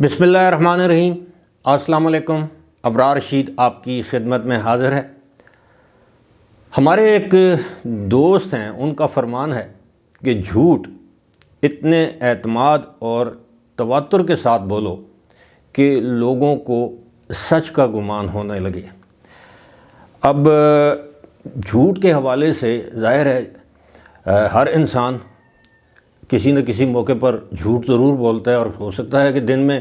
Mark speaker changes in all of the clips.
Speaker 1: بسم اللہ الرحمن الرحیم۔ السلام علیکم۔ ابرار رشید آپ کی خدمت میں حاضر ہے۔ ہمارے ایک دوست ہیں، ان کا فرمان ہے کہ جھوٹ اتنے اعتماد اور تواتر کے ساتھ بولو کہ لوگوں کو سچ کا گمان ہونے لگے۔ اب جھوٹ کے حوالے سے ظاہر ہے ہر انسان کسی نہ کسی موقع پر جھوٹ ضرور بولتا ہے، اور ہو سکتا ہے کہ دن میں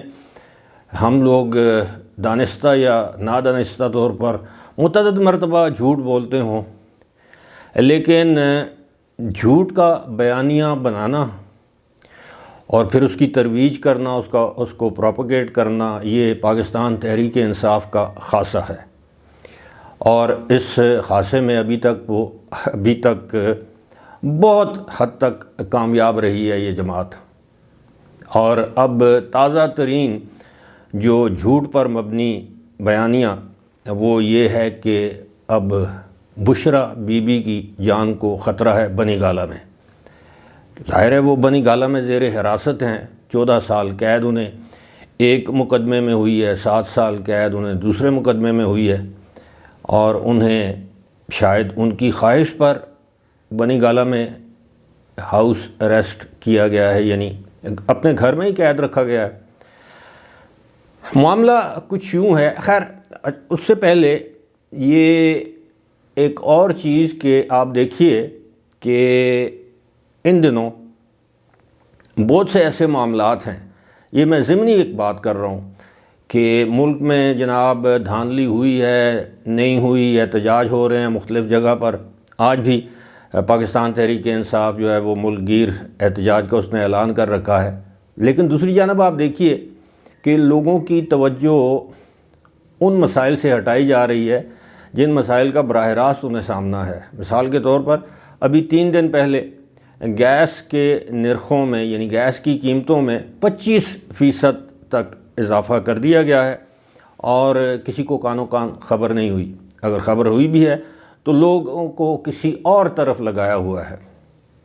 Speaker 1: ہم لوگ دانستہ یا نادانستہ طور پر متعدد مرتبہ جھوٹ بولتے ہوں، لیکن جھوٹ کا بیانیہ بنانا اور پھر اس کی ترویج کرنا، اس کو پروپیگیٹ کرنا، یہ پاکستان تحریک انصاف کا خاصہ ہے، اور اس خاصے میں ابھی تک بہت حد تک کامیاب رہی ہے یہ جماعت۔ اور اب تازہ ترین جو جھوٹ پر مبنی بیانیہ وہ یہ ہے کہ اب بشرا بی بی کی جان کو خطرہ ہے بنی گالہ میں۔ ظاہر ہے وہ بنی گالہ میں زیر حراست ہیں، 14 سال قید انہیں ایک مقدمے میں ہوئی ہے، 7 سال قید انہیں دوسرے مقدمے میں ہوئی ہے، اور انہیں شاید ان کی خواہش پر بنی گالہ میں ہاؤس اریسٹ کیا گیا ہے، یعنی اپنے گھر میں ہی قید رکھا گیا ہے۔ معاملہ کچھ یوں ہے۔ خیر، اس سے پہلے یہ ایک اور چیز کہ آپ دیکھیے کہ ان دنوں بہت سے ایسے معاملات ہیں، یہ میں ضمنی ایک بات کر رہا ہوں کہ ملک میں جناب دھاندلی ہوئی ہے، نہیں ہوئی، احتجاج ہو رہے ہیں مختلف جگہ پر۔ آج بھی پاکستان تحریک انصاف جو ہے وہ ملک گیر احتجاج کا اس نے اعلان کر رکھا ہے، لیکن دوسری جانب آپ دیکھیے کہ لوگوں کی توجہ ان مسائل سے ہٹائی جا رہی ہے جن مسائل کا براہ راست انہیں سامنا ہے۔ مثال کے طور پر ابھی 3 دن پہلے گیس کے نرخوں میں، یعنی گیس کی قیمتوں میں 25% تک اضافہ کر دیا گیا ہے، اور کسی کو کانوں کان خبر نہیں ہوئی۔ اگر خبر ہوئی بھی ہے تو لوگوں کو کسی اور طرف لگایا ہوا ہے۔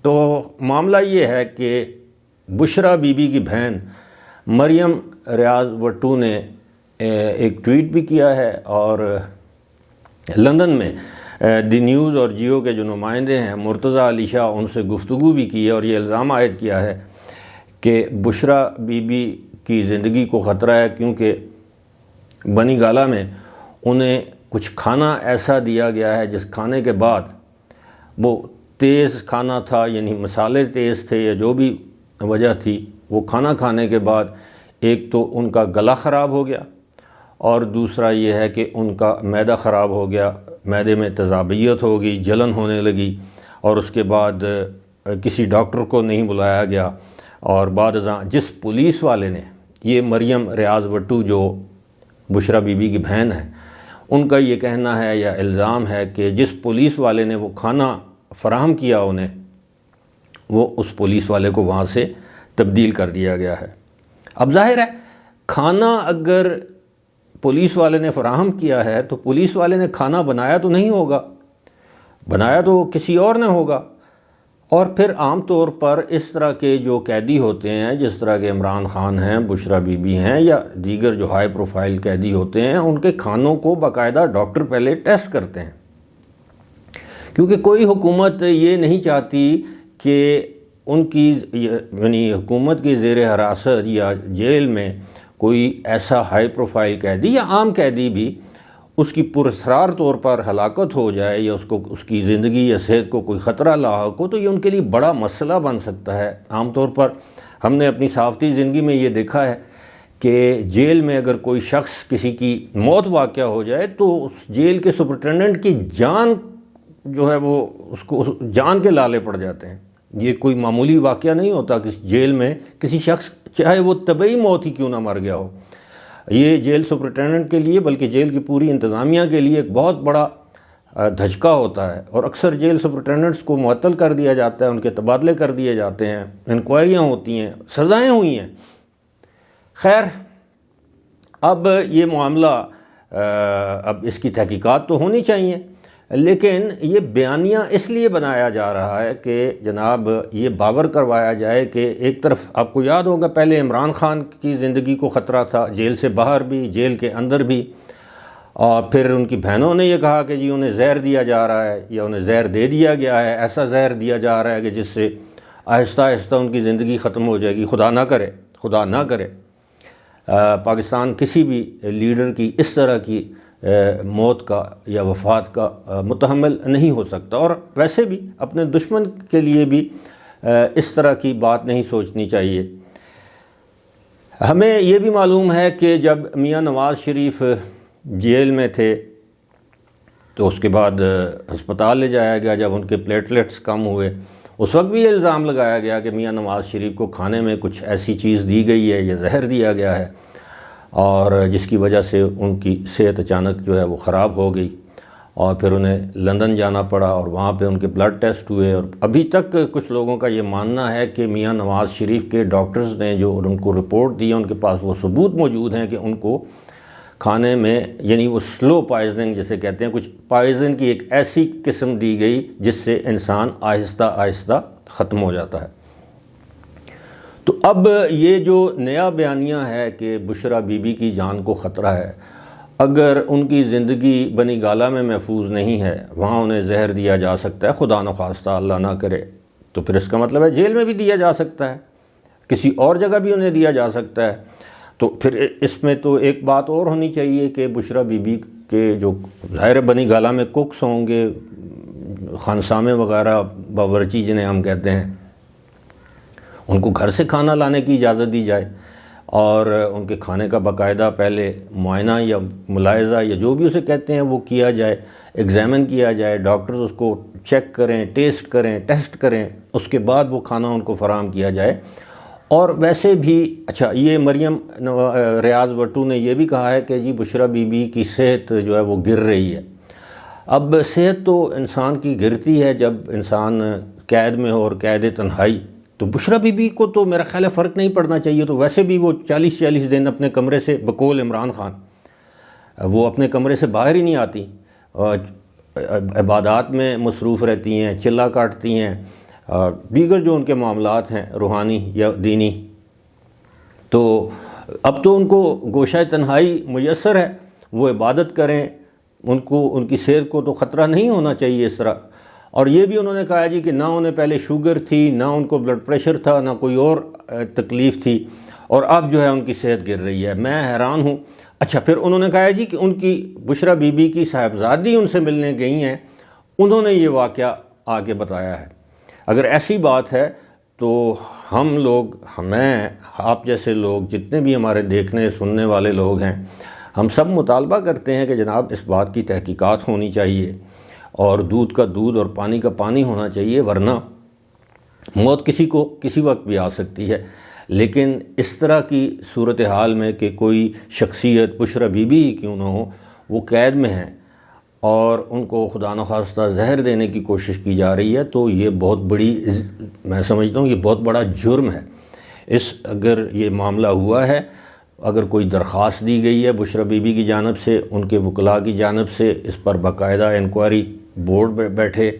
Speaker 1: تو معاملہ یہ ہے کہ بشرا بی بی کی بہن مریم ریاض وٹو نے ایک ٹویٹ بھی کیا ہے، اور لندن میں دی نیوز اور جیو کے جو نمائندے ہیں مرتضی علی شاہ، ان سے گفتگو بھی کی ہے، اور یہ الزام عائد کیا ہے کہ بشرا بی بی کی زندگی کو خطرہ ہے، کیونکہ بنی گالہ میں انہیں کچھ کھانا ایسا دیا گیا ہے جس کھانے کے بعد، وہ تیز کھانا تھا، یعنی مسالے تیز تھے یا جو بھی وجہ تھی، وہ کھانا کھانے کے بعد ایک تو ان کا گلا خراب ہو گیا، اور دوسرا یہ ہے کہ ان کا معدہ خراب ہو گیا، معدے میں تذابیت ہو گئی، جلن ہونے لگی، اور اس کے بعد کسی ڈاکٹر کو نہیں بلایا گیا، اور بعد ازاں جس پولیس والے نے، یہ مریم ریاض وٹو جو بشرا بی بی کی بہن ہے، ان کا یہ کہنا ہے یا الزام ہے کہ جس پولیس والے نے وہ کھانا فراہم کیا انہیں، وہ اس پولیس والے کو وہاں سے تبدیل کر دیا گیا ہے۔ اب ظاہر ہے کھانا اگر پولیس والے نے فراہم کیا ہے تو پولیس والے نے کھانا بنایا تو نہیں ہوگا، بنایا تو کسی اور نے ہوگا۔ اور پھر عام طور پر اس طرح کے جو قیدی ہوتے ہیں، جس طرح کے عمران خان ہیں، بشرا بی بی ہیں، یا دیگر جو ہائی پروفائل قیدی ہوتے ہیں، ان کے کھانوں کو باقاعدہ ڈاکٹر پہلے ٹیسٹ کرتے ہیں، کیونکہ کوئی حکومت یہ نہیں چاہتی کہ ان کی، یعنی حکومت کی زیر حراست یا جیل میں کوئی ایسا ہائی پروفائل قیدی یا عام قیدی بھی اس کی پراسرار طور پر ہلاکت ہو جائے، یا اس کی زندگی یا صحت کو کوئی خطرہ لاحق ہو، تو یہ ان کے لیے بڑا مسئلہ بن سکتا ہے۔ عام طور پر ہم نے اپنی صحافتی زندگی میں یہ دیکھا ہے کہ جیل میں اگر کوئی شخص کسی کی موت واقع ہو جائے تو اس جیل کے سپرنٹینڈنٹ کی جان جو ہے وہ اس کو جان کے لالے پڑ جاتے ہیں۔ یہ کوئی معمولی واقعہ نہیں ہوتا کہ جیل میں کسی شخص، چاہے وہ طبعی موت ہی کیوں نہ مر گیا ہو، یہ جیل سپرنٹینڈنٹ کے لیے، بلکہ جیل کی پوری انتظامیہ کے لیے ایک بہت بڑا دھچکا ہوتا ہے، اور اکثر جیل سپرنٹینڈنٹس کو معطل کر دیا جاتا ہے، ان کے تبادلے کر دیے جاتے ہیں، انکوائریاں ہوتی ہیں، سزائیں ہوئی ہیں۔ خیر، اب یہ معاملہ، اب اس کی تحقیقات تو ہونی چاہیے، لیکن یہ بیانیہ اس لیے بنایا جا رہا ہے کہ جناب یہ باور کروایا جائے کہ ایک طرف آپ کو یاد ہوگا پہلے عمران خان کی زندگی کو خطرہ تھا، جیل سے باہر بھی، جیل کے اندر بھی، اور پھر ان کی بہنوں نے یہ کہا کہ جی انہیں زہر دیا جا رہا ہے یا انہیں زہر دے دیا گیا ہے، ایسا زہر دیا جا رہا ہے کہ جس سے آہستہ آہستہ ان کی زندگی ختم ہو جائے گی۔ خدا نہ کرے پاکستان کسی بھی لیڈر کی اس طرح کی موت کا یا وفات کا متحمل نہیں ہو سکتا، اور ویسے بھی اپنے دشمن کے لیے بھی اس طرح کی بات نہیں سوچنی چاہیے۔ ہمیں یہ بھی معلوم ہے کہ جب میاں نواز شریف جیل میں تھے تو اس کے بعد ہسپتال لے جایا گیا، جب ان کے پلیٹلیٹس کم ہوئے اس وقت بھی یہ الزام لگایا گیا کہ میاں نواز شریف کو کھانے میں کچھ ایسی چیز دی گئی ہے یا زہر دیا گیا ہے، اور جس کی وجہ سے ان کی صحت اچانک جو ہے وہ خراب ہو گئی، اور پھر انہیں لندن جانا پڑا اور وہاں پہ ان کے بلڈ ٹیسٹ ہوئے، اور ابھی تک کچھ لوگوں کا یہ ماننا ہے کہ میاں نواز شریف کے ڈاکٹرز نے جو ان کو رپورٹ دی، ان کے پاس وہ ثبوت موجود ہیں کہ ان کو کھانے میں یعنی وہ سلو پائزننگ جسے کہتے ہیں، کچھ پائزن کی ایک ایسی قسم دی گئی جس سے انسان آہستہ آہستہ ختم ہو جاتا ہے۔ تو اب یہ جو نیا بیانیہ ہے کہ بشریٰ بی بی کی جان کو خطرہ ہے، اگر ان کی زندگی بنی گالہ میں محفوظ نہیں ہے، وہاں انہیں زہر دیا جا سکتا ہے، خدا نخواستہ اللہ نہ کرے، تو پھر اس کا مطلب ہے جیل میں بھی دیا جا سکتا ہے، کسی اور جگہ بھی انہیں دیا جا سکتا ہے۔ تو پھر اس میں تو ایک بات اور ہونی چاہیے کہ بشریٰ بی بی کے جو ظاہر بنی گالہ میں کوکس ہوں گے، خانسامے وغیرہ، باورچی جنہیں ہم کہتے ہیں، ان کو گھر سے کھانا لانے کی اجازت دی جائے، اور ان کے کھانے کا باقاعدہ پہلے معائنہ یا ملاحظہ یا جو بھی اسے کہتے ہیں وہ کیا جائے، ایگزامن کیا جائے، ڈاکٹرز اس کو چیک کریں، ٹیسٹ کریں، اس کے بعد وہ کھانا ان کو فراہم کیا جائے۔ اور ویسے بھی اچھا، یہ مریم ریاض بٹو نے یہ بھی کہا ہے کہ جی بشریٰ بی بی کی صحت جو ہے وہ گر رہی ہے۔ اب صحت تو انسان کی گرتی ہے جب انسان قید میں ہو، اور قید تنہائی، تو بشریٰ بی بی کو تو میرا خیال ہے فرق نہیں پڑنا چاہیے، تو ویسے بھی وہ 40 دن اپنے کمرے سے، بقول عمران خان وہ اپنے کمرے سے باہر ہی نہیں آتی، عبادات میں مصروف رہتی ہیں، چلا کاٹتی ہیں، دیگر جو ان کے معاملات ہیں روحانی یا دینی، تو اب تو ان کو گوشہ تنہائی میسر ہے، وہ عبادت کریں، ان کی صحت کو تو خطرہ نہیں ہونا چاہیے اس طرح۔ اور یہ بھی انہوں نے کہا جی کہ نہ انہیں پہلے شوگر تھی، نہ ان کو بلڈ پریشر تھا، نہ کوئی اور تکلیف تھی، اور اب جو ہے ان کی صحت گر رہی ہے، میں حیران ہوں۔ اچھا، پھر انہوں نے کہا جی کہ ان کی بشریٰ بی بی کی صاحبزادی ان سے ملنے گئی ہیں، انہوں نے یہ واقعہ آگے بتایا ہے۔ اگر ایسی بات ہے تو ہم لوگ، میں، آپ جیسے لوگ، جتنے بھی ہمارے دیکھنے سننے والے لوگ ہیں، ہم سب مطالبہ کرتے ہیں کہ جناب اس بات کی تحقیقات ہونی چاہیے، اور دودھ کا دودھ اور پانی کا پانی ہونا چاہیے، ورنہ موت کسی کو کسی وقت بھی آ سکتی ہے۔ لیکن اس طرح کی صورتحال میں کہ کوئی شخصیت بشریٰ بی بی ہی کیوں نہ ہو، وہ قید میں ہیں اور ان کو خدا نخواستہ زہر دینے کی کوشش کی جا رہی ہے، تو یہ بہت بڑی، میں سمجھتا ہوں یہ بہت بڑا جرم ہے۔ اگر یہ معاملہ ہوا ہے، اگر کوئی درخواست دی گئی ہے بشریٰ بی بی کی جانب سے، ان کے وکلاء کی جانب سے، اس پر باقاعدہ انکوائری بورڈ بیٹھے،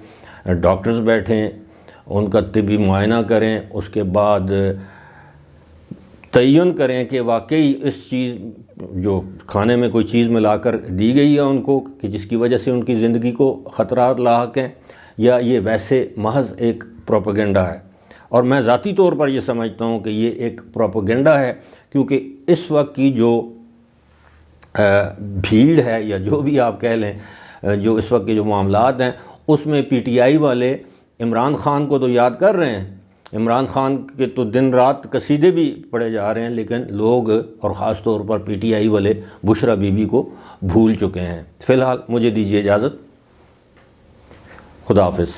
Speaker 1: ڈاکٹرز بیٹھیں، ان کا طبی معائنہ کریں، اس کے بعد تعین کریں کہ واقعی اس چیز، جو کھانے میں کوئی چیز ملا کر دی گئی ہے ان کو کہ جس کی وجہ سے ان کی زندگی کو خطرات لاحق ہیں، یا یہ ویسے محض ایک پروپیگنڈا ہے۔ اور میں ذاتی طور پر یہ سمجھتا ہوں کہ یہ ایک پروپیگنڈا ہے، کیونکہ اس وقت کی جو بھیڑ ہے، یا جو بھی آپ کہہ لیں، جو اس وقت کے جو معاملات ہیں، اس میں پی ٹی آئی والے عمران خان کو تو یاد کر رہے ہیں، عمران خان کے تو دن رات قصیدے بھی پڑھے جا رہے ہیں، لیکن لوگ، اور خاص طور پر پی ٹی آئی والے، بشریٰ بی بی کو بھول چکے ہیں۔ فی الحال مجھے دیجیے اجازت، خدا حافظ۔